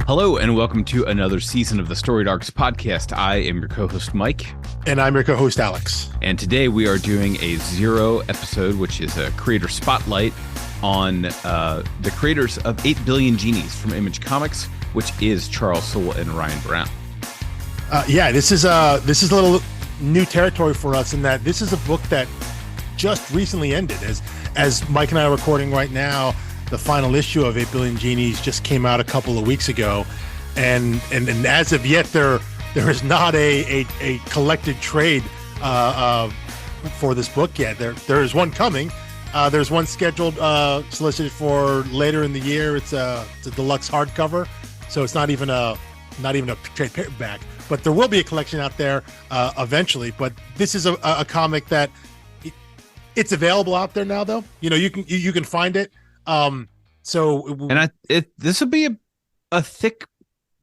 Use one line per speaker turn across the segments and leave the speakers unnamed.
Hello, and welcome to another season of the Storied Arcs podcast. I am your co-host, Mike.
And I'm your co-host, Alex.
And today we are doing a zero episode, which is a creator spotlight on the creators of 8 Billion Genies from Image Comics, which is Charles Soule and Ryan Brown.
This is a little new territory for us in that this is a book that just recently ended. As Mike and I are recording right now, the final issue of 8 Billion Genies just came out a couple of weeks ago, and as of yet there is not a collected trade for this book yet. There is one coming. There's one scheduled, solicited for later in the year. It's a deluxe hardcover, so it's not even a trade paperback. But there will be a collection out there eventually. But this is a comic that it's available out there now, though. You know, you can find it.
This would be a thick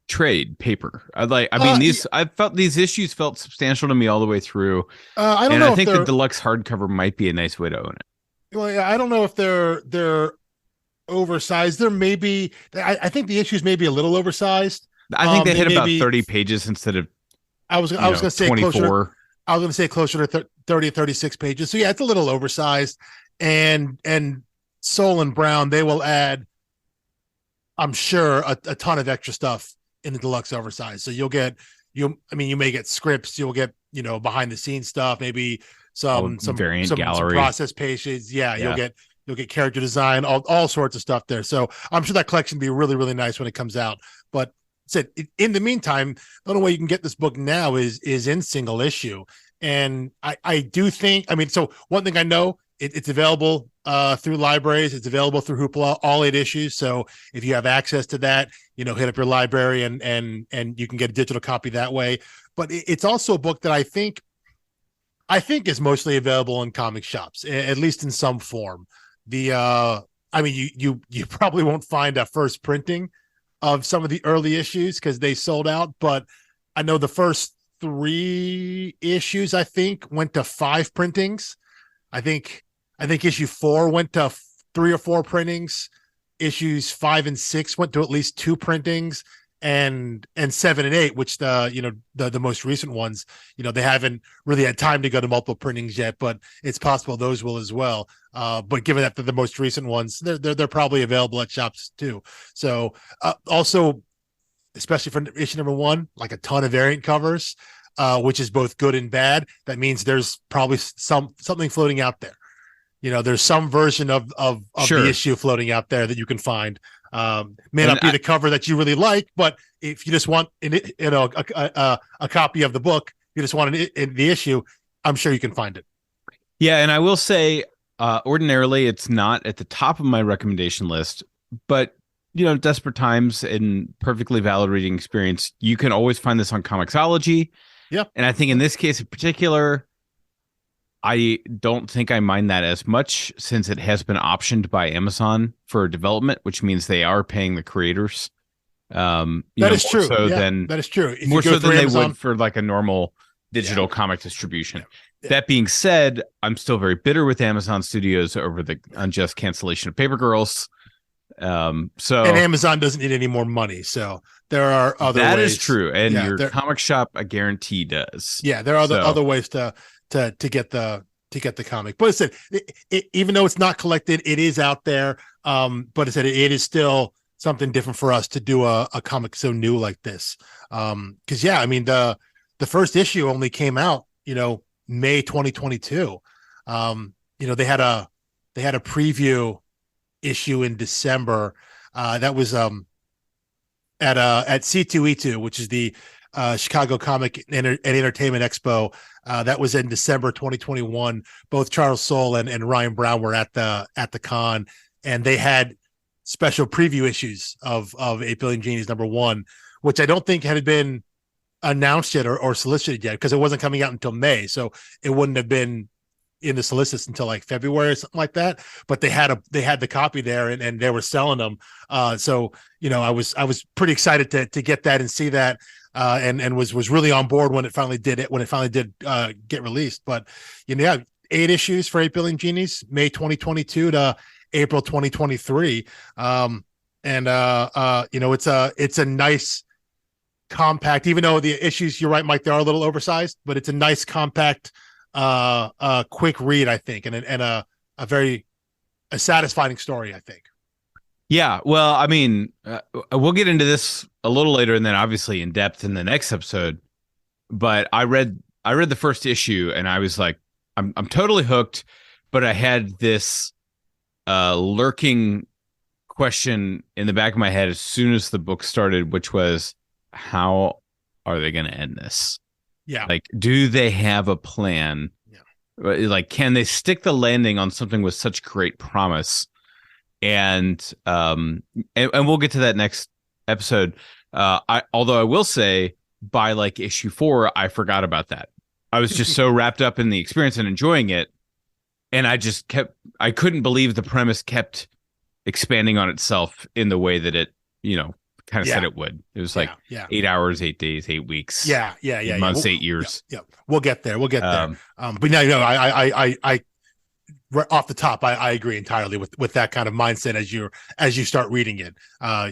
trade paper. I felt these issues felt substantial to me all the way through.
I don't know.
I think the deluxe hardcover might be a nice way to own it.
Well, I don't know if they're oversized. There may be. I think the issues may be a little oversized.
I think they hit about 30 pages instead of.
I was going to say
24.
I was going to say closer to 30 or 36 pages. So yeah, it's a little oversized, and Soule and Brown, they will add, I'm sure, a ton of extra stuff in the deluxe oversized. So you may get scripts, you'll get, behind the scenes stuff, maybe some
variant gallery,
some process pages. Yeah. You'll get character design, all sorts of stuff there. So I'm sure that collection will be really, really nice when it comes out. But in the meantime, the only way you can get this book now is in single issue. And I do think, so one thing I know, it's available through libraries. It's available through Hoopla, all 8 issues. So if you have access to that, hit up your library and you can get a digital copy that way. But it's also a book that I think is mostly available in comic shops, at least in some form. You probably won't find a first printing of some of the early issues because they sold out. But I know the first 3 issues, I think, went to 5 printings. I think issue 4 went to 3 or 4 printings. Issues 5 and 6 went to at least 2 printings, and 7 and 8, which the most recent ones, they haven't really had time to go to multiple printings yet, but it's possible those will as well. But given that they're the most recent ones, they're probably available at shops too. So also, especially for issue number 1, like a ton of variant covers, which is both good and bad. That means there's probably something floating out there. There's some version of the issue floating out there that you can find. May not be the cover that you really like, but if you just want a copy of the book, you just want in the issue, I'm sure you can find it.
Yeah, and I will say, ordinarily it's not at the top of my recommendation list, but desperate times and perfectly valid reading experience, you can always find this on Comixology.
Yeah,
and I think in this case in particular, I don't think I mind that as much since it has been optioned by Amazon for development, which means they are paying the creators.
That is true. That is true.
More so than Amazon, they would for like a normal digital comic distribution. Yeah. That being said, I'm still very bitter with Amazon Studios over the unjust cancellation of Paper Girls. And
Amazon doesn't need any more money, so there are other ways.
That is true, and your comic shop, I guarantee, does.
Yeah, there are other ways to get the comic. But I said, even though it's not collected, it is out there. But I said it is still something different for us to do a comic so new like this. Because the first issue only came out, May 2022. They had a preview issue in December. That was at C2E2, which is the Chicago Comic and Entertainment Expo. That was in December 2021. Both Charles Soule and Ryan Brown were at the con, and they had special preview issues of 8 Billion Genies #1, which I don't think had been announced yet or solicited yet because it wasn't coming out until May, so it wouldn't have been in the solicits until like February or something like that. But they had the copy there and they were selling them. So I was pretty excited to get that and see that. And was really on board when it finally did get released. But 8 issues for 8 Billion Genies, May 2022 to April 2023. and it's a nice compact, even though the issues, you're right, Mike, they are a little oversized, but it's a nice compact quick read, I think, and a very a satisfying story, I think.
Yeah, well, I mean, we'll get into this a little later, and then obviously in depth in the next episode. But I read the first issue, and I was like, I'm totally hooked. But I had this lurking question in the back of my head as soon as the book started, which was, how are they going to end this?
Yeah.
Like, do they have a plan?
Yeah.
Like, can they stick the landing on something with such great promise? And we'll get to that next episode. Although I will say, by like issue 4, I forgot about that. I was just so wrapped up in the experience and enjoying it, and I couldn't believe the premise kept expanding on itself in the way that it, kind of said it would. It was like 8 hours, 8 days, 8 weeks, months, 8 years.
Yeah, we'll get there. But now, I right off the top, I agree entirely with that kind of mindset as you start reading it.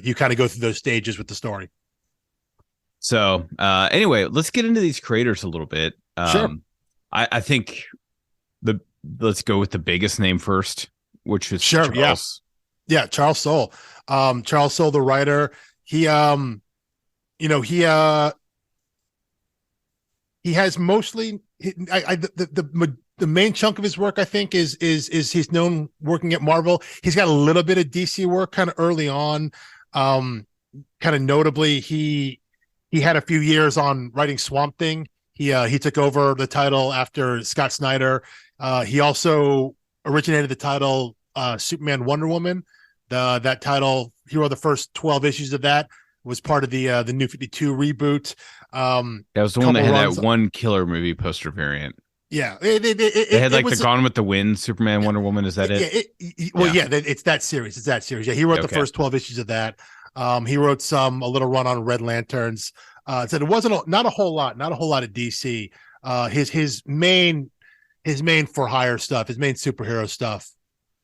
You kind of go through those stages with the story.
So anyway, let's get into these creators a little bit.
Sure.
I think let's go with the biggest name first, which is
sure.
Charles.
Yeah, Charles Soule. Charles Soule, the writer. He has mostly the main chunk of his work, I think, is he's known working at Marvel. He's got a little bit of DC work kind of early on. Kind of notably, he had a few years on writing Swamp Thing. He took over the title after Scott Snyder. He also originated the title Superman Wonder Woman. That title, he wrote the first 12 issues of that. Was part of the New 52 reboot.
That was the one that had that one killer movie poster variant.
Yeah,
they had like the Gone with the Wind, Superman, Wonder Woman. Is that it?
It's that series. It's that series. Yeah, he wrote the first 12 issues of that. He wrote a little run on Red Lanterns. Said it wasn't not a whole lot of DC. His main for hire stuff, his main superhero stuff.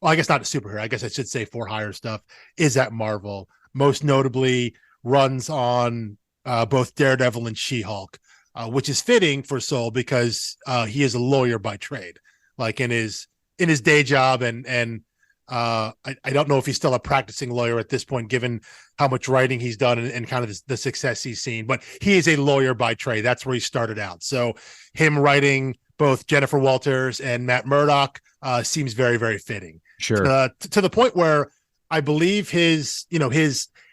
Well, I guess not a superhero. I guess I should say for hire stuff is at Marvel. Most notably, runs on both Daredevil and She-Hulk, which is fitting for Soule because he is a lawyer by trade, like in his day job, and I don't know if he's still a practicing lawyer at this point, given how much writing he's done and kind of the success he's seen. But he is a lawyer by trade. That's where he started out. So him writing both Jennifer Walters and Matt Murdock seems very, very fitting.
Sure.
To the point where I believe his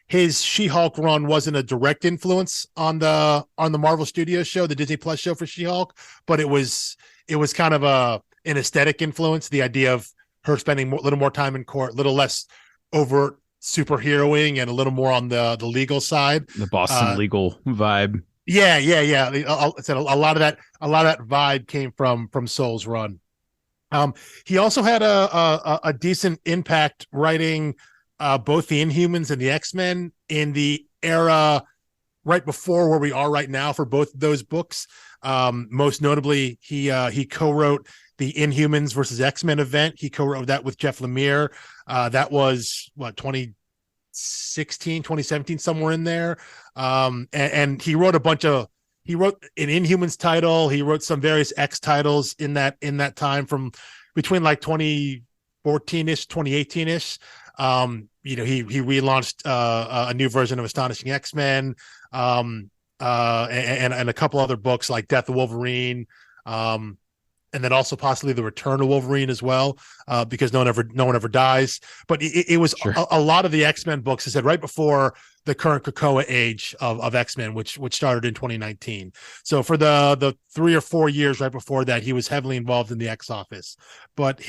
She-Hulk run wasn't a direct influence on the Marvel Studios show, the Disney Plus show for She-Hulk, but it was kind of an aesthetic influence. The idea of her spending a little more time in court, a little less overt superheroing, and a little more on the legal side,
the Boston legal vibe.
Yeah. A lot of that vibe came from Soule's run. He also had a decent impact writing both the Inhumans and the X-Men in the era right before where we are right now for both of those books. Most notably, he co-wrote the Inhumans versus X-Men event. He co-wrote that with Jeff Lemire. That was 2016, 2017, somewhere in there. And he wrote he wrote an Inhumans title. He wrote some various X titles in that time from between like 2014-ish, 2018-ish. He relaunched a new version of Astonishing X-Men, and a couple other books like Death of Wolverine, and then also possibly The Return of Wolverine as well, because no one ever dies. But it was sure. a lot of the X-Men books, I said, right before the current Krakoa age of X-Men, which started in 2019. So for the 3 or 4 years right before that, he was heavily involved in the X Office. But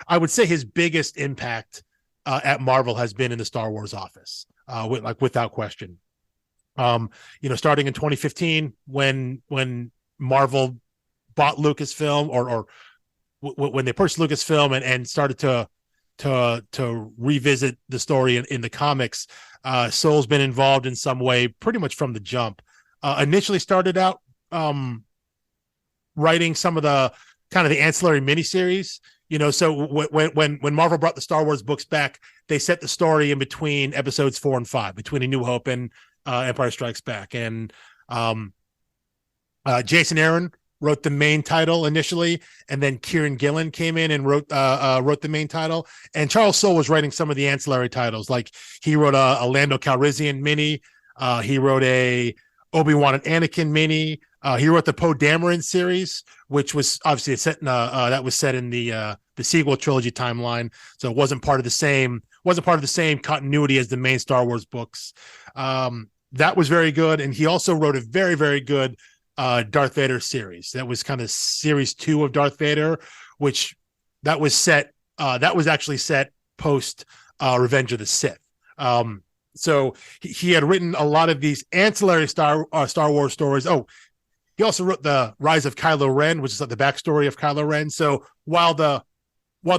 I would say his biggest impact at Marvel has been in the Star Wars office, without question. Starting in 2015 when Marvel bought Lucasfilm, or when they purchased Lucasfilm and started to revisit the story in the comics, Soule's been involved in some way pretty much from the jump. Initially started out writing some of the kind of the ancillary miniseries. So when Marvel brought the Star Wars books back, they set the story in between episodes 4 and 5, between A New Hope and Empire Strikes Back. And Jason Aaron wrote the main title initially, and then Kieran Gillen came in and wrote the main title. And Charles Soule was writing some of the ancillary titles, like he wrote a Lando Calrissian mini. He wrote a Obi-Wan and Anakin mini. He wrote the Poe Dameron series, which was obviously set in the sequel trilogy timeline, so it wasn't part of the same continuity as the main Star Wars books. That was very good, and he also wrote a very, very good Darth Vader series. That was kind of series 2 of Darth Vader, which that was actually set post Revenge of the Sith. So he had written a lot of these ancillary Star Wars stories. Oh, he also wrote the Rise of Kylo Ren, which is like the backstory of Kylo Ren. So while the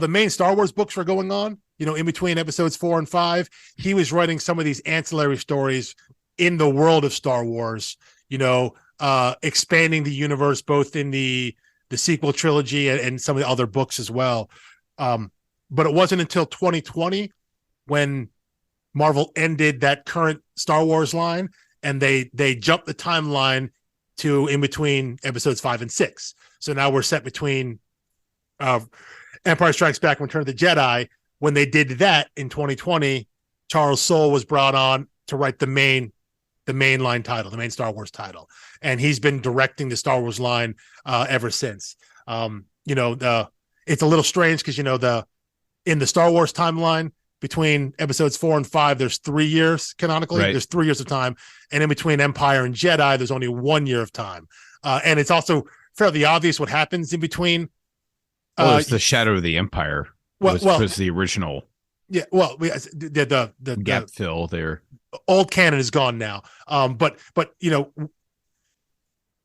main Star Wars books were going on, in between episodes 4 and 5, he was writing some of these ancillary stories in the world of Star Wars, expanding the universe both in the sequel trilogy and some of the other books as well. But it wasn't until 2020 when Marvel ended that current Star Wars line, and they jumped the timeline to in between episodes 5 and 6. So now we're set between Empire Strikes Back and Return of the Jedi. When they did that in 2020, Charles Soule was brought on to write the main line title, the main Star Wars title, and he's been directing the Star Wars line ever since. It's a little strange because in the Star Wars timeline, between episodes 4 and 5, there's 3 years canonically. Right. There's 3 years of time. And in between Empire and Jedi, there's only 1 year of time. And it's also fairly obvious what happens in between.
It's the Shadow of the Empire. Was the original.
Yeah. Well, the
gap fill there.
Old canon is gone now. But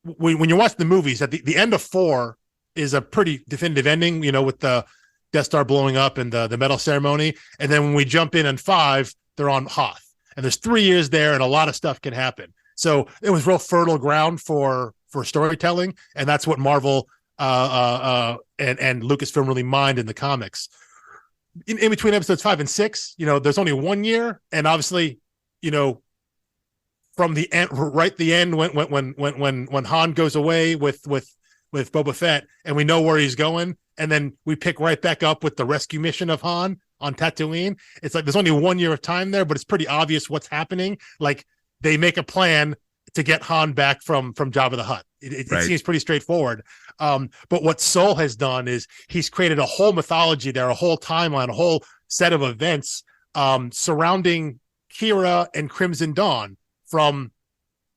when you watch the movies, at the end of 4 is a pretty definitive ending, with the Death Star blowing up and the medal ceremony. And then when we jump in on 5, they're on Hoth, and there's 3 years there, and a lot of stuff can happen. So it was real fertile ground for storytelling. And that's what Marvel and Lucasfilm really mined in the comics. In between episodes 5 and 6, there's only 1 year. And obviously, from the end, right the end, when Han goes away with Boba Fett, and we know where he's going, and then we pick right back up with the rescue mission of Han on Tatooine. It's like there's only 1 year of time there, but it's pretty obvious what's happening. Like they make a plan to get Han back from Jabba the Hutt. It seems pretty straightforward. But what Soule has done is he's created a whole mythology there, a whole timeline, a whole set of events surrounding Kira and Crimson Dawn from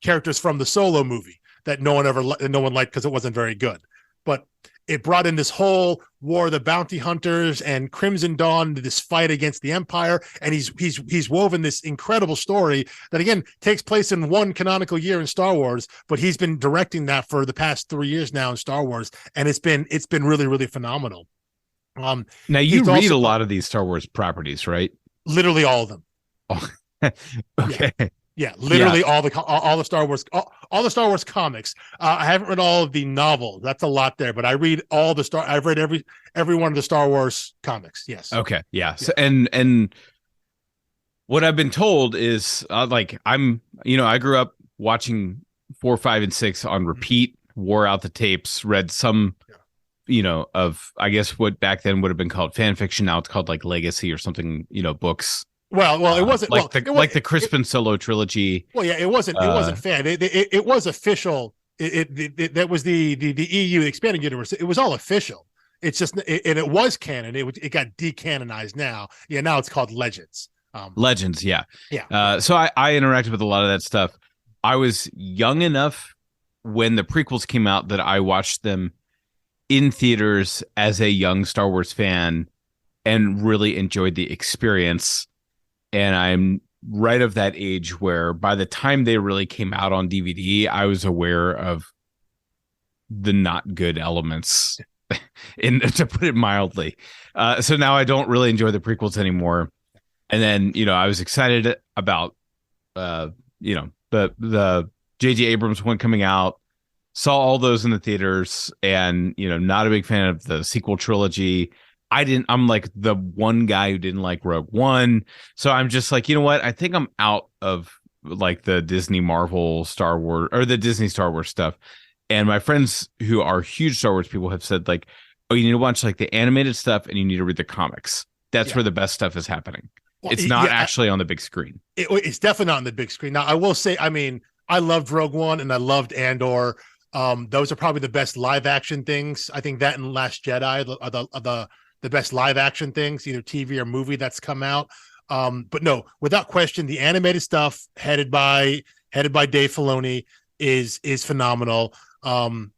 characters from the Solo movie that no one liked because it wasn't very good. But it brought in this whole War of the Bounty Hunters and Crimson Dawn, this fight against the Empire, and he's woven this incredible story that again takes place in 1 canonical year in Star Wars, but he's been directing that for the past 3 years now in Star Wars, and it's been really, really phenomenal.
Now you read a lot of these Star Wars properties, right?
Literally all of them.
Oh. Okay.
Yeah, literally all the Star Wars, all the Star Wars comics. I haven't read all of the novels. That's a lot there, but I read I've read every one of the Star Wars comics. Yes.
Okay. Yeah. So, and what I've been told is I grew up watching 4, 5, and 6 on repeat, wore out the tapes, read some, of, I guess what back then would have been called fan fiction. Now it's called like legacy or something, books.
Well, it wasn't
the Crispin Solo trilogy.
Well, yeah, it wasn't fan. It was official. That was the EU, the expanded universe. It was all official. It's just, and it was canon. It got decanonized now. Yeah, now it's called Legends.
Legends, yeah.
Yeah.
So I interacted with a lot of that stuff. I was young enough when the prequels came out that I watched them in theaters as a young Star Wars fan and really enjoyed the experience. And I'm right of that age where by the time they really came out on DVD, I was aware of the not good elements, to put it mildly. So now I don't really enjoy the prequels anymore. And then, I was excited about, the J.J. Abrams one coming out. Saw all those in the theaters, and not a big fan of the sequel trilogy. I'm like the one guy who didn't like Rogue One. So I'm just like, you know what? I think I'm out of like the Disney Marvel Star Wars or the Disney Star Wars stuff. And my friends who are huge Star Wars people have said like, oh, you need to watch like the animated stuff and you need to read the comics. That's
Yeah.
where the best stuff is happening.
Well,
It's not actually on the big screen.
it's definitely not on the big screen. Now, I will say, I mean, I loved Rogue One and I loved Andor. Those are probably the best live action things. I think that and Last Jedi are the best live action things, either TV or movie that's come out. But no, without question, the animated stuff headed by Dave Filoni is phenomenal. The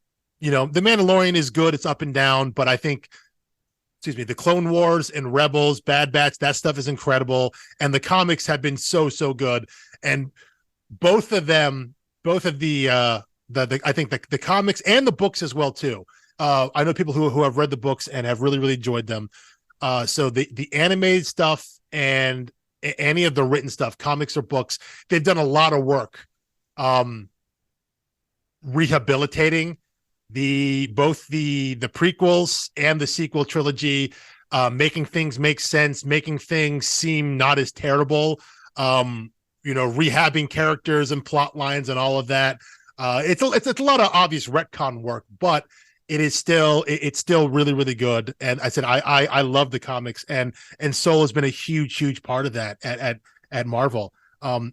Mandalorian is good. It's up and down, but I think, the Clone Wars and Rebels, Bad Batch, that stuff is incredible. And the comics have been so good. And both of them, both of the I think the comics and the books as well too. I know people who have read the books and have really enjoyed them. So the animated stuff and any of the written stuff, comics or books, they've done a lot of work rehabilitating both the prequels and the sequel trilogy, making things make sense, making things seem not as terrible, rehabbing characters and plot lines and all of that. It's a lot of obvious retcon work, but it's still really good. And I said I love the comics, and Soule has been a huge part of that at Marvel. On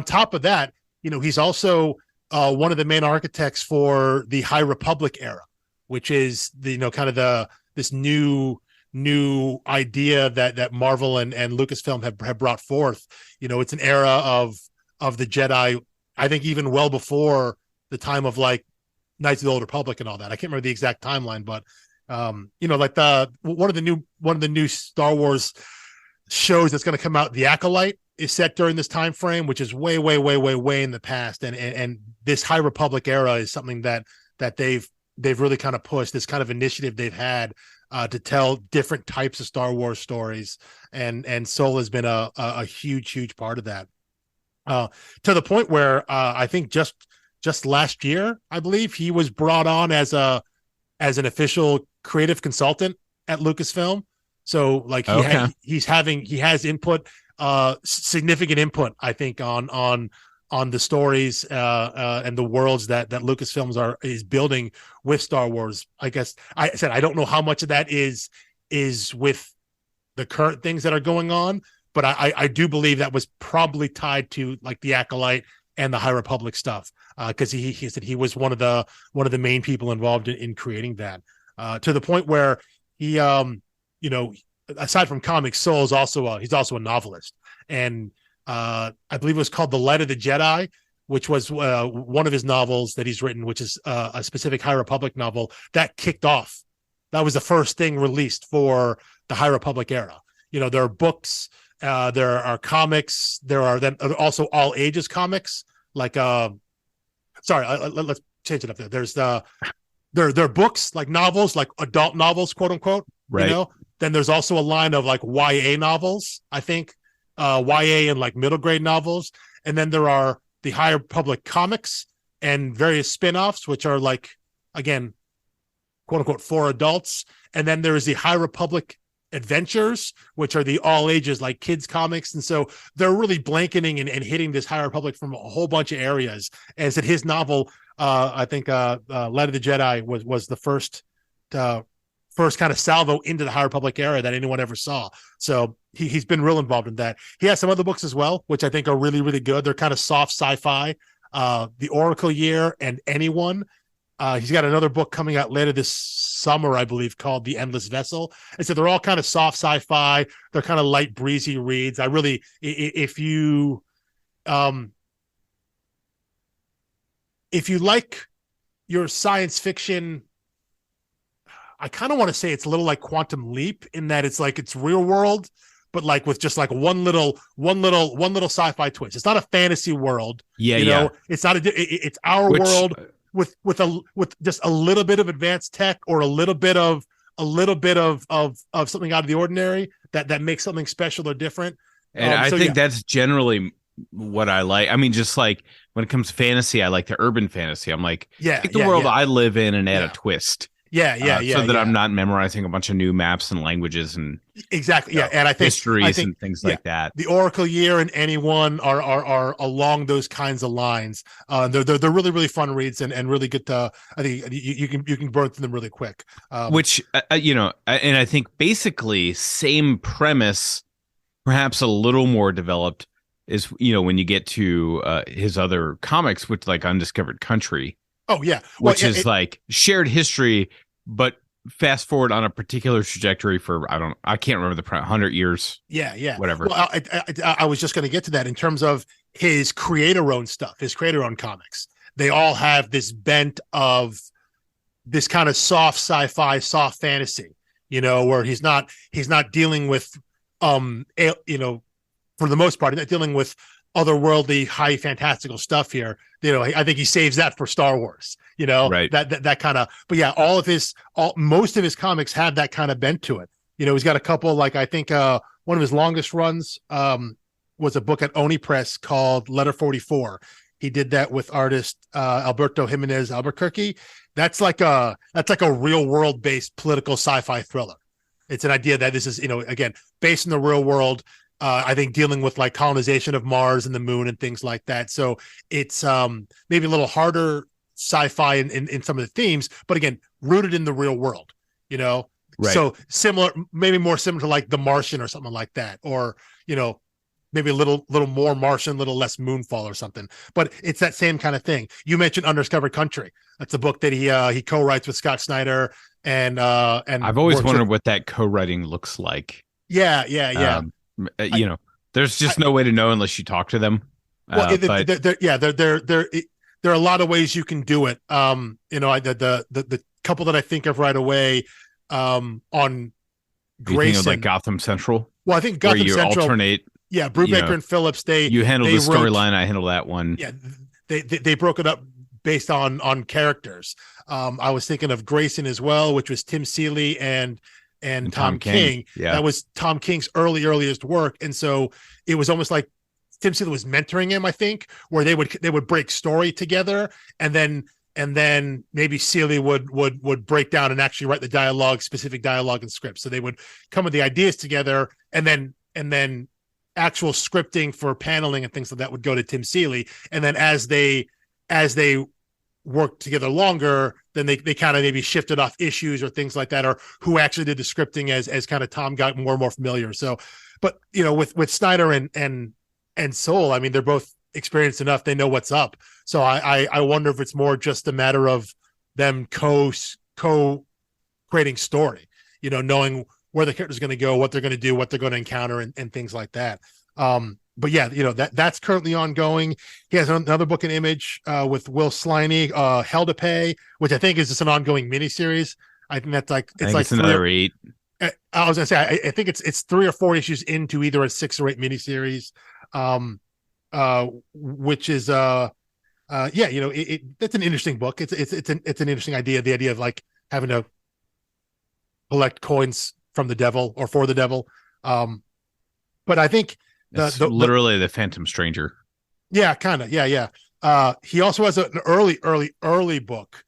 top of that, he's also one of the main architects for the High Republic era, which is this new idea that Marvel and Lucasfilm have brought forth. It's an era of the Jedi, I think even well before the time of like Knights of the Old Republic and all that. I can't remember the exact timeline, but like one of the new Star Wars shows that's going to come out, The Acolyte, is set during this time frame, which is way in the past. And this High Republic era is something that they've really kind of pushed, this kind of initiative they've had to tell different types of Star Wars stories. And Soule has been a huge part of that. To the point where I think just last year, I believe he was brought on as an official creative consultant at Lucasfilm. So like he has input, significant input, I think, on the stories and the worlds that Lucasfilms is building with Star Wars. I guess I said I don't know how much of that is with the current things that are going on, but I do believe that was probably tied to like the Acolyte and the High Republic stuff, because he said he was one of the main people involved in creating that, to the point where he aside from comics, Soule is also he's also a novelist, and I believe it was called The Light of the Jedi, which was one of his novels that he's written, which is a specific High Republic novel that kicked off. That was the first thing released for the High Republic era. There are books, there are comics, there are then also all ages comics. Like, let's change it up there. There's there are books, like novels, like adult novels, quote unquote.
Right.
Then there's also a line of like YA novels, I think, YA and like middle grade novels. And then there are the High Republic comics and various spin-offs, which are like, again, quote unquote, for adults. And then there is the High Republic adventures, which are the all ages, like kids comics. And so they're really blanketing and hitting this High Republic from a whole bunch of areas. And said his novel, I think Light of the Jedi was the first kind of salvo into the High Republic era that anyone ever saw. So he's been real involved in that. He has some other books as well, which I think are really good. They're kind of soft sci-fi. The Oracle Year and Anyone. He's got another book coming out later this summer, I believe, called The Endless Vessel. And so they're all kind of soft sci-fi. They're kind of light, breezy reads. I really, if you like your science fiction, I kind of want to say it's a little like Quantum Leap in that it's like it's real world, but like with just like one little sci-fi twist. It's not a fantasy world.
Yeah.
It's not it's our world with just a little bit of advanced tech or a little bit of something out of the ordinary that makes something special or different.
And I think that's generally what I like. I mean, just like when it comes to fantasy, I like the urban fantasy. I'm like,
Yeah,
take the
yeah,
world
yeah,
I live in and add a
yeah,
twist,
yeah, yeah,
so
yeah,
that I'm
yeah.
not memorizing a bunch of new maps and languages and
Exactly.
you
Yeah,
know,
and I
histories
think,
and things
yeah,
like that.
the Oracle Year and anyone are along those kinds of lines. They're really really fun reads and really good to. I think you can burn through them really quick.
Which and I think basically same premise, perhaps a little more developed, is when you get to his other comics, which like Undiscovered Country,
Oh yeah. Well,
which is like shared history, but fast forward on a particular trajectory for I can't remember the 100 years,
yeah, yeah.
whatever.
Well, I was just going to get to that in terms of his creator-owned stuff, his creator-owned comics. They all have this bent of this kind of soft sci-fi, soft fantasy, where he's not dealing with, for the most part, he's not dealing with otherworldly, high fantastical stuff here. I think he saves that for Star Wars.
Right.
That kind of. But yeah, most of his comics have that kind of bent to it. He's got a couple. Like I think one of his longest runs was a book at Oni Press called Letter 44. He did that with artist Alberto Jimenez Albuquerque. That's like a real world based political sci-fi thriller. It's an idea that this is, again, based in the real world. I think dealing with like colonization of Mars and the moon and things like that. So it's maybe a little harder sci-fi in some of the themes, but again, rooted in the real world,
Right.
So similar, maybe more similar to like The Martian or something like that, or, maybe a little more Martian, little less Moonfall or something. But it's that same kind of thing. You mentioned Undiscovered Country. That's a book that he co-writes with Scott Snyder and
I've always wondered what that co-writing looks like.
Yeah, yeah, yeah.
There's just no way to know unless you talk to them.
Well,
But
there are a lot of ways you can do it. The couple that I think of right away on
you think of
Grayson,
like Gotham Central,
well, I think
where
Gotham
you
Central,
alternate.
yeah, Brubaker and Phillips,
You handle
they
the storyline, I handle that one.
yeah, they broke it up based on characters. I was thinking of Grayson as well, which was Tim Seeley and Tom King.
Yeah.
That was Tom King's earliest work, and so it was almost like Tim Seeley was mentoring him, I think, where they would break story together, and then maybe Seeley would break down and actually write the dialogue, specific dialogue and scripts. So they would come with the ideas together, and then actual scripting for paneling and things like that would go to Tim Seeley. And then as they worked together longer, then they kind of maybe shifted off issues or things like that, or who actually did the scripting as kind of Tom got more and more familiar. So, but with Snyder and Soule, I mean, they're both experienced enough. They know what's up. So I wonder if it's more just a matter of them co creating story, knowing where the character's going to go, what they're going to do, what they're going to encounter, and things like that. But yeah, that's currently ongoing. He has another book in Image with Will Sliney, Hell to Pay, which I think is just an ongoing miniseries. I think that's like
it's another 8.
I was gonna say I think it's 3 or 4 issues into either a 6 or 8 miniseries, which is that's an interesting book. It's an interesting idea. The idea of like having to collect coins from the devil or for the devil. But I think
literally the Phantom Stranger.
Yeah, kind of. Yeah. He also has an early book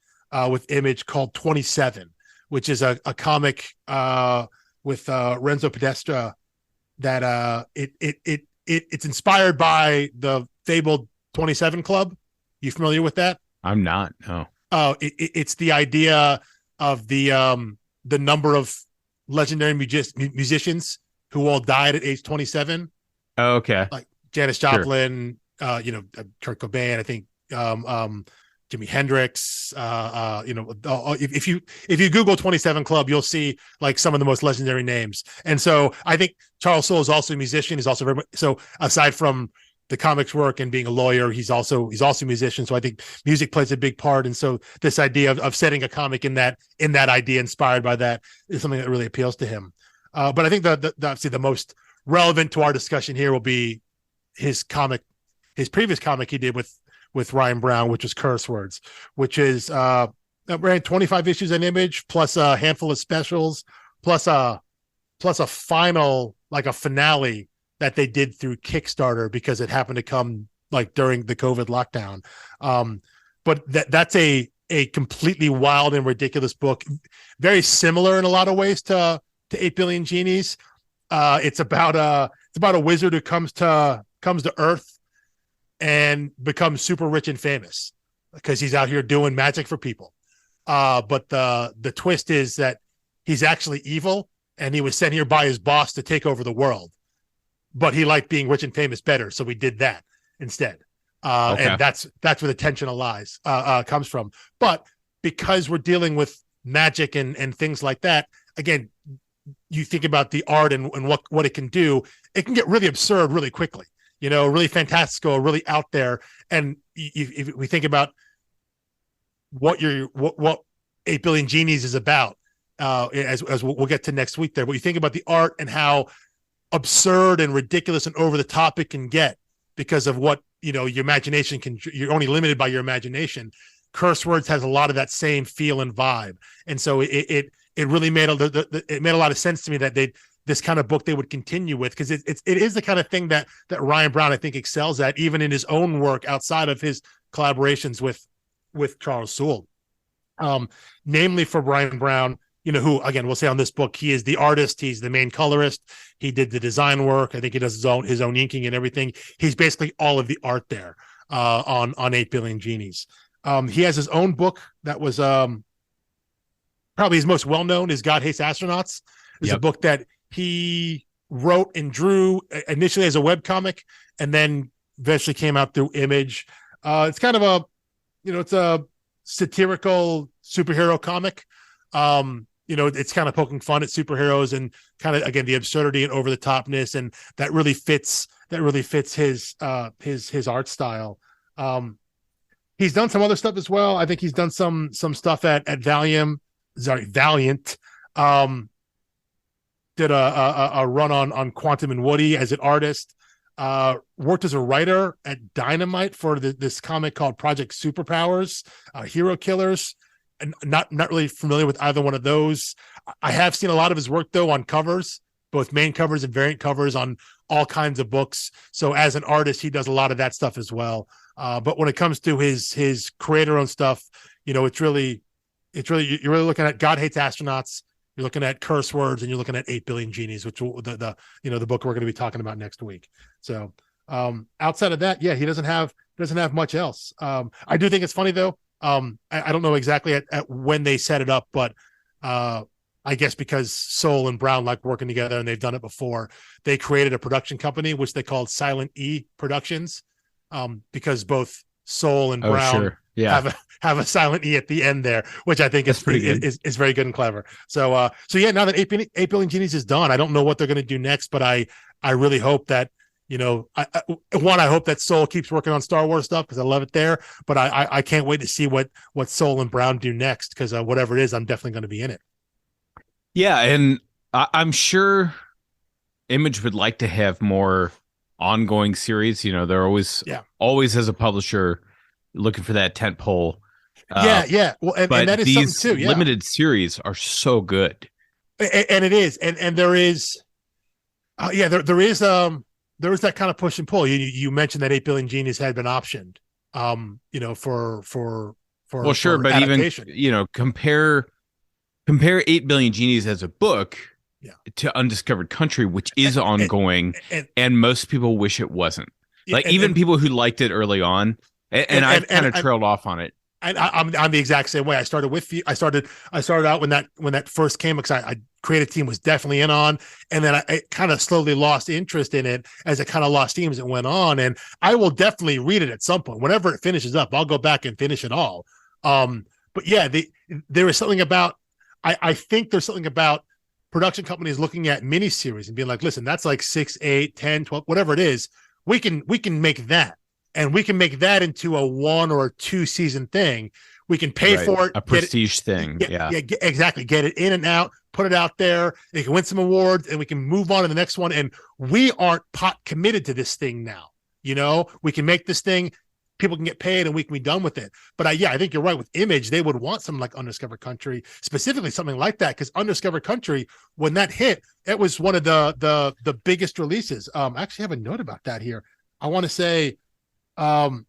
with Image called 27, which is a comic with Renzo Pedestra that it's inspired by the fabled 27 Club. You familiar with that?
I'm not. No.
It's the idea of the number of legendary musicians who all died at age 27.
Oh, okay.
Like Janis Joplin, Kurt Cobain, I think Jimi Hendrix. If you Google 27 Club, you'll see like some of the most legendary names. And so I think Charles Soule is also a musician. He's also very much, so aside from the comics work and being a lawyer, he's also a musician. So I think music plays a big part. And so this idea of setting a comic in that idea, inspired by that, is something that really appeals to him. But I think obviously the most relevant to our discussion here will be his previous comic he did with Ryan Brown, which was Curse Words, which is ran 25 issues in Image, plus a handful of specials, plus a final, like a finale that they did through Kickstarter because it happened to come like during the COVID lockdown. But that's a completely wild and ridiculous book, very similar in a lot of ways to 8 Billion Genies. It's about a wizard who comes to Earth and becomes super rich and famous because he's out here doing magic for people. But the twist is that he's actually evil, and he was sent here by his boss to take over the world. But he liked being rich and famous better, so we did that instead. And that's where the tension lies comes from. But because we're dealing with magic and things like that, again, you think about the art and what it can do. It can get really absurd really quickly, really fantastical, really out there. And if we think about what 8 Billion Genies is about, as we'll get to next week there, but you think about the art and how absurd and ridiculous and over the top it can get because of what your imagination can. You're only limited by your imagination. Curse Words has a lot of that same feel and vibe, and so it really made it made a lot of sense to me that this kind of book they would continue with, because it is the kind of thing that Ryan Brown, I think, excels at, even in his own work outside of his collaborations with Charles Soule. Namely for Ryan Brown, who, again, we'll say on this book, he is the artist. He's the main colorist. He did the design work. I think he does his own inking and everything. He's basically all of the art there on 8 Billion Genies. He has his own book that was probably his most well-known is God Hates Astronauts. It's a book that he wrote and drew initially as a webcomic and then eventually came out through Image. It's kind of it's a satirical superhero comic. It's kind of poking fun at superheroes and kind of, again, the absurdity and over the topness, and that really fits his art style. He's done some other stuff as well. I think he's done some stuff at Valiant. Did a run on Quantum and Woody as an artist. Worked as a writer at Dynamite for this comic called Project Superpowers, Hero Killers. And not really familiar with either one of those. I have seen a lot of his work though on covers, both main covers and variant covers on all kinds of books. So as an artist, he does a lot of that stuff as well. But when it comes to his creator-owned stuff, it's really you're really looking at God Hates Astronauts. You're looking at Curse Words, and you're looking at 8 Billion Genies, which the book we're going to be talking about next week. So outside of that, he doesn't have much else. I do think it's funny though. I don't know exactly at when they set it up, but I guess because Soule and Brown like working together and they've done it before, they created a production company, which they called Silent E Productions, because both Soule and Brown have a silent E at the end there, which I think is very good and clever. So now that 8 Billion Genies is done, I don't know what they're going to do next, but I really hope that, I hope that Soule keeps working on Star Wars stuff because I love it there, but I can't wait to see what Soule and Brown do next, because whatever it is, I'm definitely going to be in it.
Yeah, and I'm sure Image would like to have more ongoing series. They're always as a publisher looking for that tent pole. Well, and that is these something too. Yeah. Limited series are so good,
and it is, and there is, there is that kind of push and pull. You mentioned that 8 Billion Genies had been optioned, for
well, sure, but adaptation. Even compare 8 Billion Genies as a book to Undiscovered Country, which is ongoing, and most people wish it wasn't. Like even people who liked it early on, and I've kind of trailed off on it.
And I'm the exact same way. I started out when that first came, because I creative team was definitely in on, and then I kind of slowly lost interest in it as it kind of lost steam as it went on. And I will definitely read it at some point. Whenever it finishes up, I'll go back and finish it all. But yeah, there is something about, I think there's something about production companies looking at miniseries and being like, listen, that's like 6, 8, 10, 12, whatever it is. We can make that. And we can make that into a 1 or 2 season thing. We can pay for it.
A prestige thing.
Exactly. Get it in and out, put it out there. It can win some awards, and we can move on to the next one. And we aren't pot committed to this thing now. We can make this thing people can get paid and we can be done with it. But I think you're right. With Image, they would want something like Undiscovered Country, specifically something like that, because Undiscovered Country, when that hit, it was one of the biggest releases. I actually have a note about that here. I want to say, oh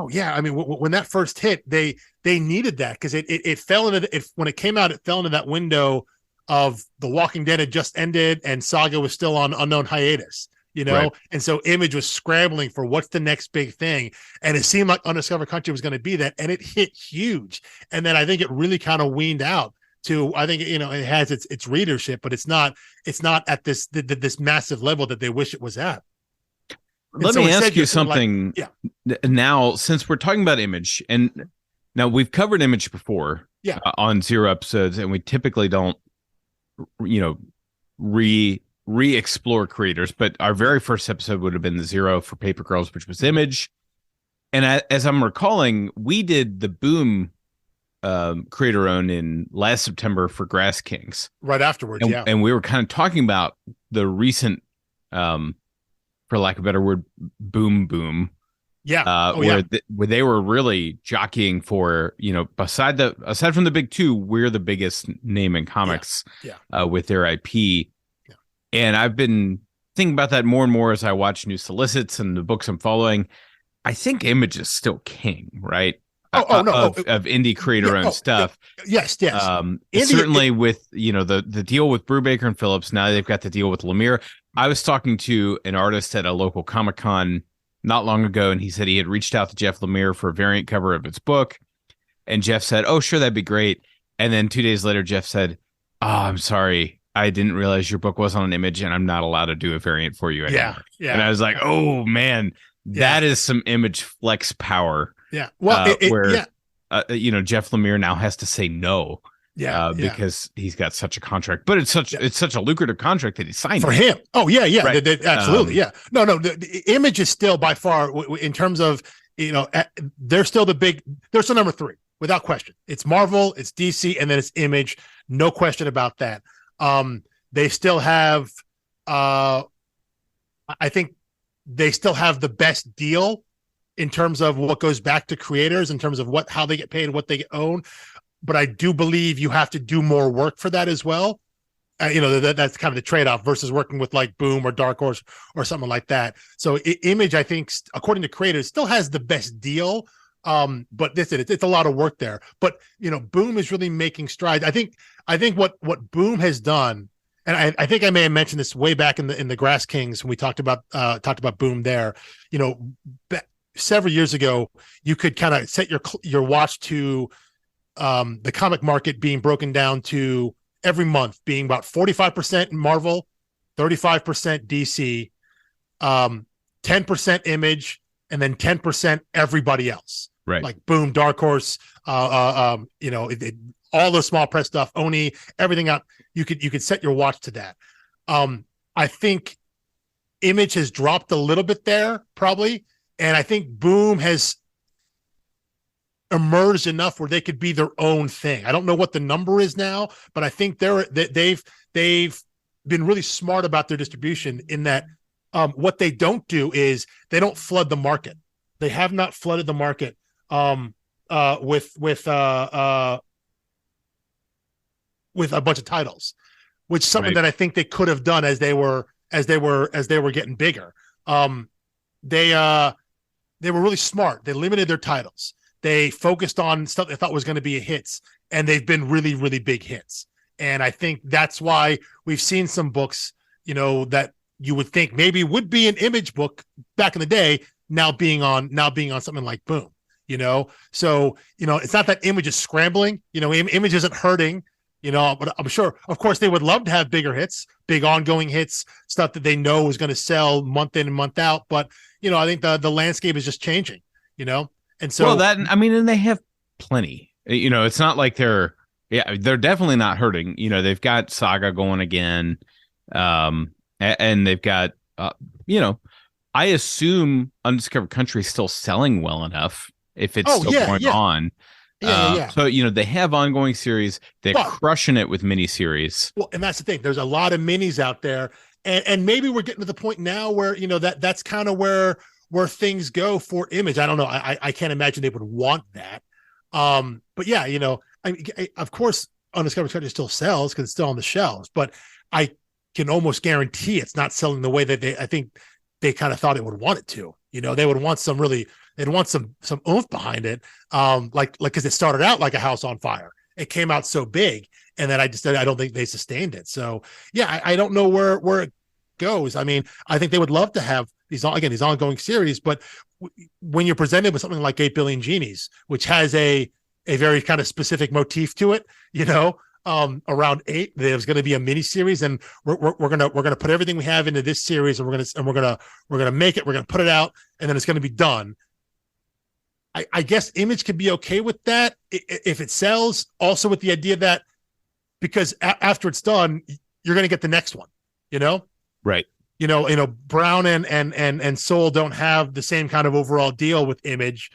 yeah, I mean, when that first hit, they needed that, because it fell into when it came out, it fell into that window of The Walking Dead had just ended and Saga was still on unknown hiatus,
Right.
and so Image was scrambling for what's the next big thing, and it seemed like Undiscovered Country was going to be that, and it hit huge, and then I think it really kind of weaned out to, I think, it has its readership, but it's not at this massive level that they wish it was at.
Let me ask you something. Now, since we're talking about Image, and now we've covered Image before, on Zero episodes, and we typically don't, re-explore creators, but our very first episode would have been the Zero for Paper Girls, which was Image. And as I'm recalling, we did the Boom creator own in last September for Grass Kings.
Right afterwards,
and we were kind of talking about the recent, for lack of a better word, boom. Where they were really jockeying for, aside from the big two, we're the biggest name in comics with their IP. Yeah. And I've been thinking about that more and more as I watch new solicits and the books I'm following. I think Image is still king, right? Of indie creator owned stuff.
Yes.
Certainly with, the deal with Brubaker and Phillips. Now they've got the deal with Lemire. I was talking to an artist at a local Comic-Con not long ago, and he said he had reached out to Jeff Lemire for a variant cover of his book. And Jeff said, "Oh, sure, that'd be great." And then 2 days later, Jeff said, "Oh, I'm sorry. I didn't realize your book was on an Image, and I'm not allowed to do a variant for you anymore." Yeah. And I was like, "Oh, man, that is some Image flex power."
Yeah. Well,
Jeff Lemire now has to say no. Because he's got such a contract, but it's such a lucrative contract that he signed
for him. Oh yeah, right. Absolutely, No, the Image is still by far, in terms of, they're still they're still number 3 without question. It's Marvel, it's DC, and then it's Image, no question about that. They still have, I think they still have the best deal in terms of what goes back to creators, in terms of how they get paid and what they own. But I do believe you have to do more work for that as well. That's kind of the trade-off versus working with like Boom or Dark Horse or something like that. So Image, I think, according to creators, still has the best deal. But it's a lot of work there. But Boom is really making strides. I think what Boom has done, and I think I may have mentioned this way back in the Grass Kings when we talked about Boom there. Several years ago, you could kind of set your watch to the comic market being broken down to every month being about 45% Marvel, 35% DC, 10% Image, and then 10% everybody else.
Right.
Like Boom, Dark Horse, all the small press stuff, Oni, everything out. You could set your watch to that. I think Image has dropped a little bit there, probably, and I think Boom has emerged enough where they could be their own thing. I don't know what the number is now, but I think they've been really smart about their distribution in that what they don't do is they don't flood the market. They have not flooded the market with a bunch of titles, which is something that I think they could have done as they were getting bigger. They were really smart. They limited their titles. They focused on stuff they thought was going to be hits, and they've been really, really big hits. And I think that's why we've seen some books, that you would think maybe would be an Image book back in the day, now being on something like Boom. So it's not that Image is scrambling. Image isn't hurting. But I'm sure, of course, they would love to have bigger hits, big ongoing hits, stuff that they know is going to sell month in and month out. But I think the landscape is just changing. And so,
and they have plenty. It's not like they're definitely not hurting. They've got Saga going again, and they've got, I assume Undiscovered Country is still selling well enough if it's still going on. So they have ongoing series. They're crushing it with miniseries.
Well, and that's the thing. There's a lot of minis out there, and maybe we're getting to the point now where that's kind of where where things go for Image. I don't know. I can't imagine they would want that. But yeah, of course, Undiscovered Country still sells because it's still on the shelves, but I can almost guarantee it's not selling the way that I think they kind of thought it would want it to. They would want they'd want some oomph behind it. Like because it started out like a house on fire. It came out so big, and then I don't think they sustained it. So yeah, I don't know where it goes. I mean, I think they would love to have these ongoing series, but when you're presented with something like 8 Billion Genies, which has a very kind of specific motif to it, around 8, there's going to be a mini series, and we're gonna put everything we have into this series, and we're gonna make it, we're gonna put it out, and then it's going to be done. I guess Image could be okay with that if it sells, also with the idea that because after it's done, you're going to get the next one,
right?
Browne and Soule don't have the same kind of overall deal with Image.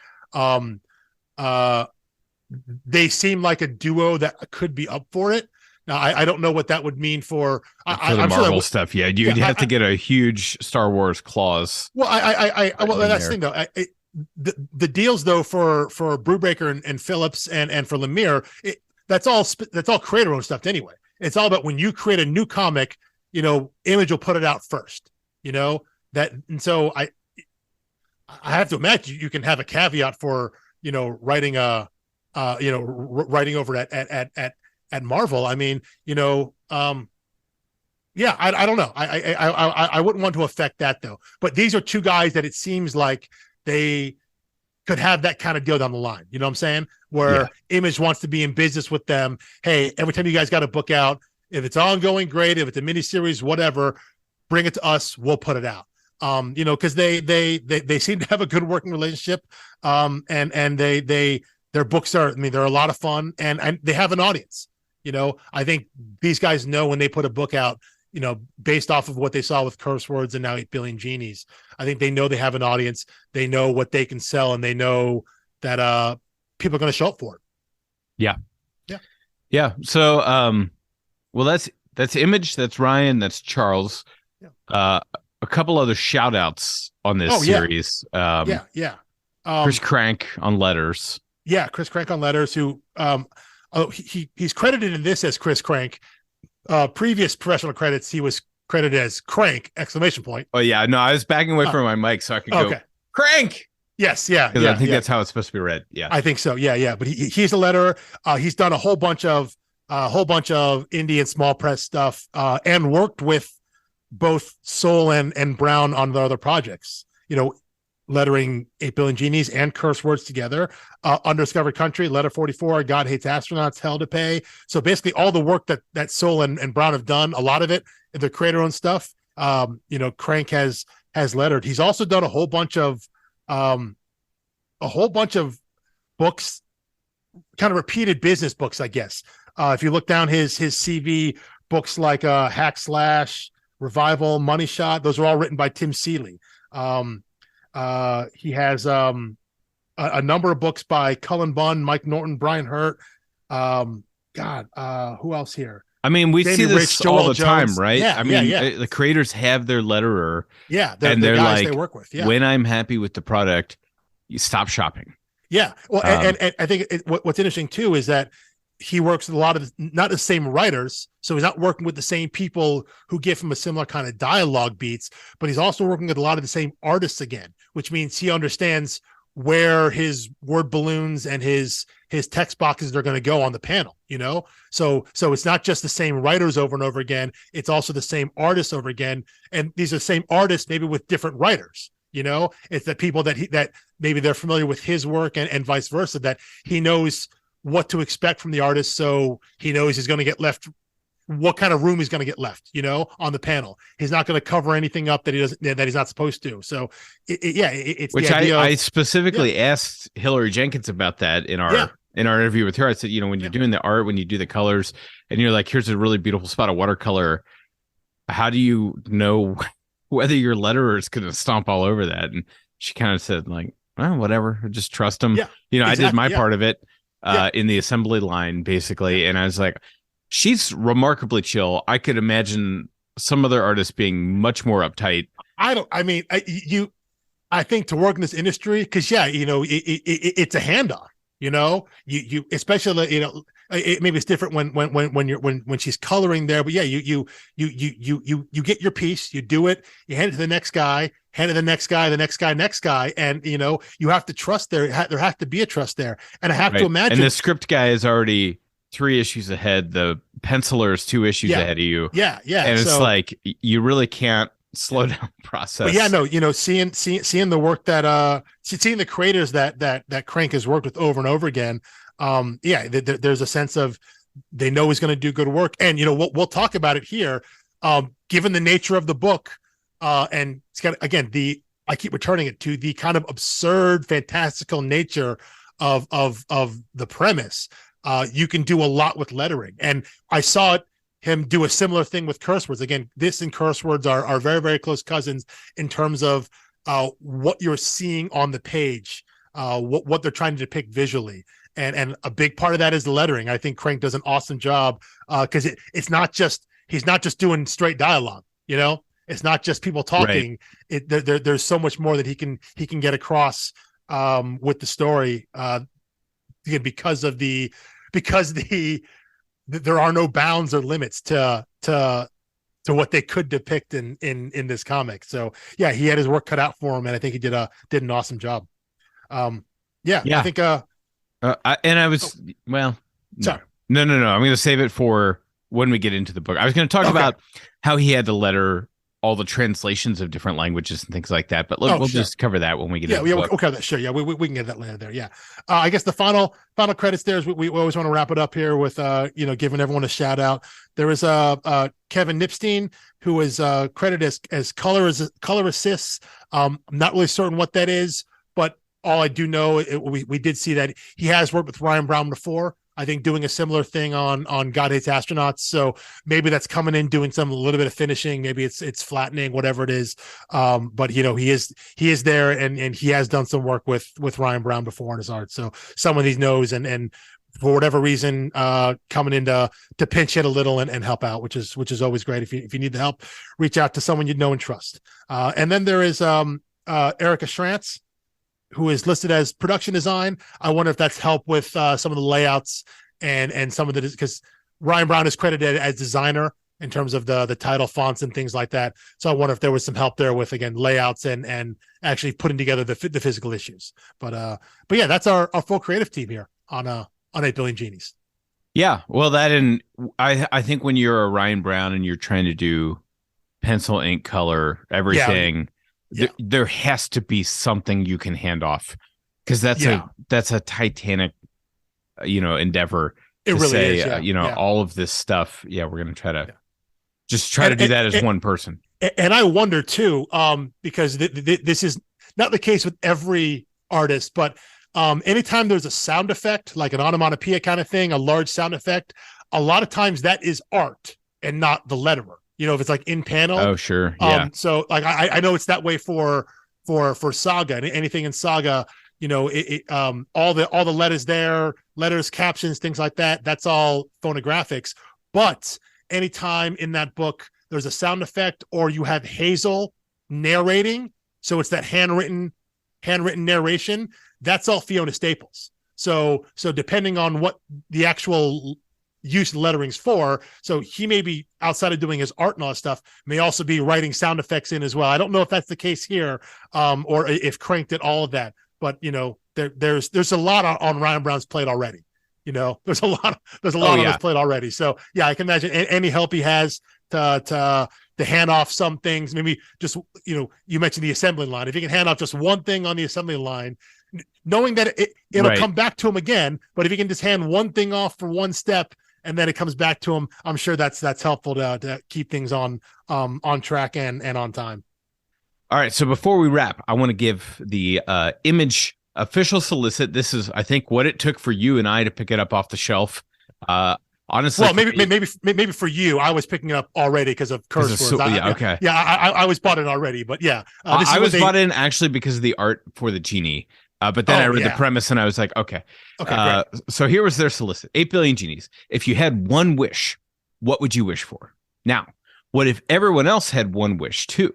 They seem like a duo that could be up for it. Now, I don't know what that would mean for
the Marvel stuff. Yeah, you'd have to get a huge Star Wars clause.
Well, that's the thing though. The deals though for Brubaker and Phillips and for Lemire, that's all creator owned stuff anyway. It's all about when you create a new comic, Image will put it out first. And so I have to imagine you can have a caveat for writing writing over at Marvel. I mean, yeah, I don't know. I wouldn't want to affect that though. But these are two guys that it seems like they could have that kind of deal down the line. You know what I'm saying? Where Image wants to be in business with them. Hey, every time you guys got a book out, if it's ongoing, great. If it's a miniseries, whatever, bring it to us. We'll put it out. Because they seem to have a good working relationship. And their books are, they're a lot of fun, and they have an audience. I think these guys know when they put a book out, based off of what they saw with Curse Words and now 8 Billion Genies, I think they know they have an audience. They know what they can sell, and they know that people are going to show up for it.
Yeah. So, well, that's Image, that's Ryan, that's Charles. Yeah. A couple other shout outs on this series. Chris Crank on letters.
Yeah, Chris Crank on letters, who he's credited in this as Chris Crank. Previous professional credits, he was credited as Crank! !
Oh yeah, no, I was backing away from my mic so I could go Crank.
Yes, yeah,
because I think that's how it's supposed to be read. Yeah,
I think so. Yeah. But he's a letterer. He's done a whole bunch of indie and small press stuff, and worked with both Soule and Browne on the other projects. Lettering 8 Billion Genies and Curse Words together, Undiscovered Country, Letter 44, God Hates Astronauts, Hell to Pay. So basically all the work that Soule and Browne have done, a lot of it, the creator-owned stuff, Crank has lettered. He's also done a whole bunch of books, kind of repeated business books, I guess. If you look down his CV, books like Hack Slash, Revival, Money Shot, those are all written by Tim Seeley. He has a number of books by Cullen Bunn, Mike Norton, Brian Hurt. Who else here?
I mean, we see this
Rich,
all the
Joel
time, right?
Yeah,
I mean, the creators have their letterer.
Yeah,
and they're
guys
like,
they work with. Yeah.
When I'm happy with the product, you stop shopping.
Yeah. Well, and I think what's interesting too is that he works with a lot of not the same writers, so he's not working with the same people who give him a similar kind of dialogue beats, but he's also working with a lot of the same artists again, which means he understands where his word balloons and his text boxes are going to go on the panel, so it's not just the same writers over and over again, it's also the same artists over again, and these are the same artists maybe with different writers. It's the people that maybe they're familiar with his work and vice versa, that he knows what to expect from the artist, so he knows he's going to get left, what kind of room he's going to get left, on the panel. He's not going to cover anything up that he's not supposed to. So, it's
which
the idea
I specifically asked Hillary Jenkins about that in our interview with her. I said, when you're doing the art, when you do the colors, and you're like, here's a really beautiful spot of watercolor, how do you know whether your letterer is going to stomp all over that? And she kind of said, like, well, whatever, just trust him.
Yeah,
exactly. I did my part of it. In the assembly line, basically. And I was like, she's remarkably chill. I could imagine some other artists being much more uptight.
I I think to work in this industry, because it's a handoff. You especially maybe it's different when she's coloring there, but yeah, you get your piece, you do it, you hand it to the next guy, hand it to the next guy, next guy, and you have to trust there has to be a trust there, and I have to imagine.
And the script guy is already 3 issues ahead. The penciler is 2 issues ahead of you.
Yeah.
And it's like you really can't slow down the process.
But yeah, no, seeing the work that seeing the creators that Crank has worked with over and over again. There's a sense of they know he's going to do good work, and we'll talk about it here. Given the nature of the book, and it's got again I keep returning it to the kind of absurd, fantastical nature of the premise. You can do a lot with lettering, and I saw him do a similar thing with curse words. Again, this and curse words are very, very close cousins in terms of what you're seeing on the page, what they're trying to depict visually. And a big part of that is the lettering. I think Crank does an awesome job because he's not just doing straight dialogue. It's not just people talking. Right. There's so much more that he can get across with the story. Again, because there are no bounds or limits to what they could depict in this comic. So yeah, he had his work cut out for him, and I think he did an awesome job. I think.
Sorry. No. I'm going to save it for when we get into the book. I was going to talk about how he had to letter all the translations of different languages and things like that. But we'll just cover that when we get into the book.
We'll cover that. Sure. Yeah, we can get that later there. Yeah. I guess the final credits there is we always want to wrap it up here with, giving everyone a shout out. There is Kevin Nipstein, who is credited as color assists. I'm not really certain what that is, but all I do know, we did see that he has worked with Ryan Brown before. I think doing a similar thing on God Hates Astronauts. So maybe that's coming in, doing a little bit of finishing. Maybe it's flattening, whatever it is. But he is there, and he has done some work with Ryan Brown before on his art. So someone he knows, and for whatever reason, coming in to pinch hit a little and help out, which is always great. If you need the help, reach out to someone you know and trust. And then there is Erica Schrantz, who is listed as production design. I wonder if that's help with some of the layouts and some of the, because Ryan Brown is credited as designer in terms of the title fonts and things like that. So I wonder if there was some help there with, again, layouts and actually putting together the physical issues. But yeah, that's our full creative team here on 8 Billion Genies.
Yeah. Well, I think when you're a Ryan Brown and you're trying to do pencil, ink, color, everything, there has to be something you can hand off, because that's a titanic, endeavor.
It really
say,
is.
All of this stuff. Yeah, we're going to try to do that as one person.
And I wonder too, because this is not the case with every artist, but anytime there's a sound effect, like an onomatopoeia kind of thing, a large sound effect, a lot of times that is art and not the letterer. If it's like in panel.
Oh, sure. Yeah.
So like I know it's that way for Saga, and anything in Saga, all the letters, captions, things like that. That's all phonographics. But anytime in that book there's a sound effect, or you have Hazel narrating, so it's that handwritten narration. That's all Fiona Staples. So depending on what the actual use the lettering's for, so he may be, outside of doing his art and all that stuff, may also be writing sound effects in as well. I don't know if that's the case here, or if Crank did all of that, but there's a lot on Ryan Brown's plate already. There's a lot on his plate already. So yeah, I can imagine any help he has to hand off some things. Maybe just you mentioned the assembly line. If he can hand off just one thing on the assembly line, knowing that it'll come back to him again, but if he can just hand one thing off for one step, and then it comes back to him, I'm sure that's helpful to keep things on track and on time.
All right. So before we wrap, I want to give the Image official solicit. This is, I think, what it took for you and I to pick it up off the shelf. Honestly,
well, maybe for you, I was picking it up already because of curse words.
Okay.
Yeah, I was bought in already, but yeah,
I was bought in actually because of the art for the genie. But then I read the premise and I was like, okay.
Great.
So here was their solicit. 8 Billion Genies. If you had one wish, what would you wish for? Now, what if everyone else had one wish too?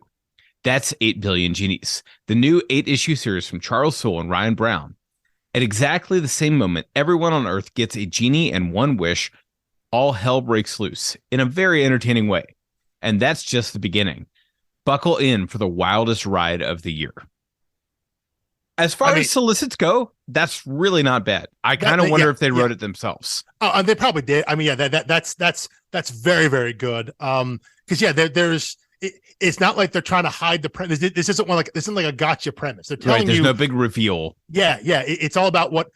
That's 8 Billion Genies, the new 8-issue series from Charles Soule and Ryan Brown. At exactly the same moment, everyone on Earth gets a genie and one wish. All hell breaks loose in a very entertaining way. And that's just the beginning. Buckle in for the wildest ride of the year. As far as solicits go, that's really not bad. I kind of wonder if they wrote it themselves.
Oh, they probably did. I mean, yeah, that's very, very good. Because it's not like they're trying to hide the premise. This isn't like a gotcha premise. They're telling
there's no big reveal.
Yeah. It's all about what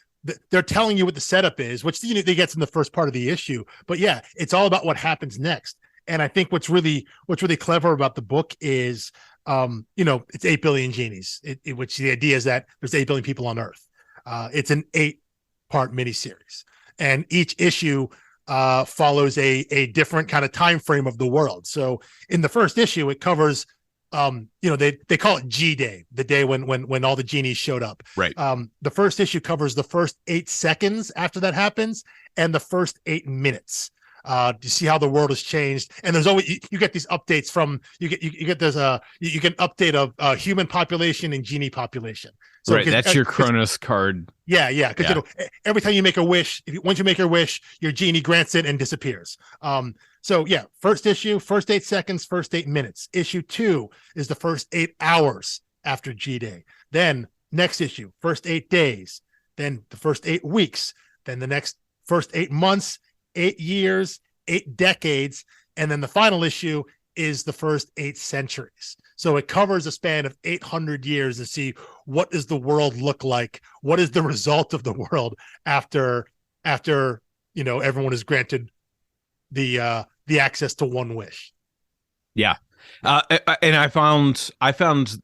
they're telling you what the setup is, which they get in the first part of the issue. But yeah, it's all about what happens next. And I think what's really clever about the book is, it's 8 billion genies, which the idea is that there's 8 billion people on Earth. It's an 8-part miniseries, and each issue follows a different kind of time frame of the world. So in the first issue, it covers, they call it G Day, the day when all the genies showed up.
Right.
The first issue covers the first 8 seconds after that happens and the first 8 minutes. To see how the world has changed, and there's always you get these updates from you get you can update of human population and genie population. So
right, that's your Kronos card.
Yeah. Because every time you make a wish, once you make your wish, your genie grants it and disappears. So yeah, first issue, first 8 seconds, first 8 minutes. Issue 2 is the first 8 hours after G Day. Then next issue, first 8 days. Then the first 8 weeks. Then the next first 8 months. 8 years, 8 decades, and then the final issue is the first 8 centuries. So it covers a span of 800 years to see what does the world look like, what is the result of the world after everyone is granted the access to one wish.
Yeah, and I found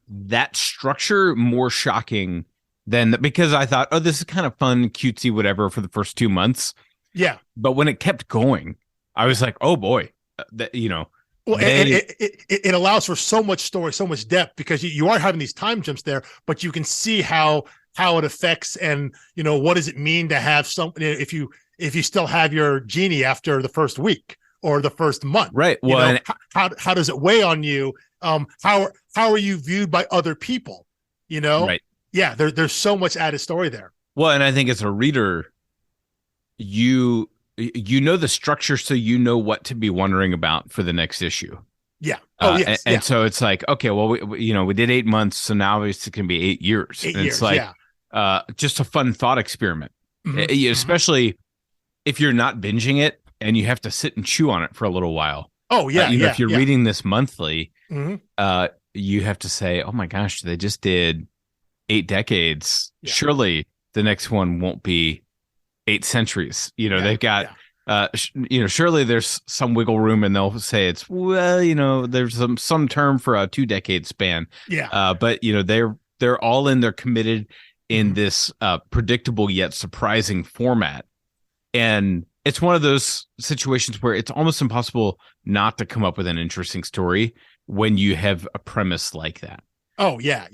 that structure more shocking because I thought, oh, this is kind of fun, cutesy, whatever for the first 2 months.
Yeah,
but when it kept going, I was like, "Oh boy,
Well, it allows for so much story, so much depth, because you are having these time jumps there, but you can see how it affects, and what does it mean to have if you still have your genie after the first week or the first month,
right? Well,
how does it weigh on you? How are you viewed by other people?
Right?
Yeah, there's so much added story there.
Well, and I think as a reader, you know the structure, so you know what to be wondering about for the next issue.
Yeah.
And so it's like, okay, well, we did 8 months, so now it's going to be 8 years. It's like just a fun thought experiment, especially if you're not binging it and you have to sit and chew on it for a little while.
Oh yeah,
if you're reading this monthly, you have to say, oh my gosh, they just did 8 decades. Yeah. Surely the next one won't be 8 centuries. They've got surely there's some wiggle room, and they'll say it's there's some term for a 2-decade span. But they're all in, they're committed in this predictable yet surprising format, and it's one of those situations where it's almost impossible not to come up with an interesting story when you have a premise like that.
Oh yeah.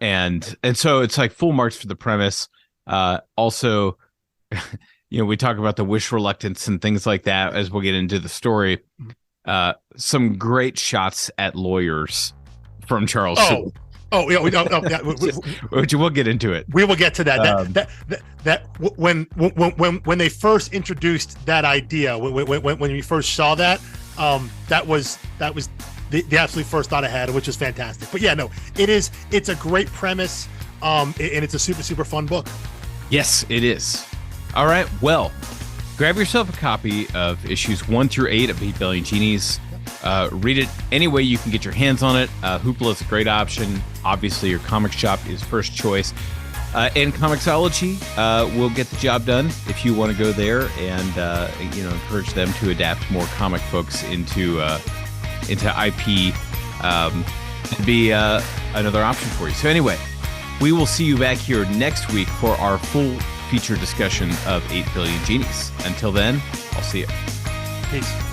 And so it's like full marks for the premise. Also, we talk about the wish reluctance and things like that as we'll get into the story. Some great shots at lawyers from Charles Soule.
Oh, yeah,
which we'll get into it.
We will get to that. When they first introduced that idea, when we first saw that, that was the absolute first thought I had, which was fantastic. But yeah, no, it's a great premise, and it's a super, super fun book.
Yes, it is. All right, well, grab yourself a copy of issues 1 through 8 of 8 Billion Genies. Read it any way you can get your hands on it. Hoopla is a great option. Obviously, your comic shop is first choice. And Comixology will get the job done if you want to go there and encourage them to adapt more comic books into IP. It'd be another option for you. So anyway, we will see you back here next week for our full feature discussion of 8 Billion Genies. Until then, I'll see you.
Peace.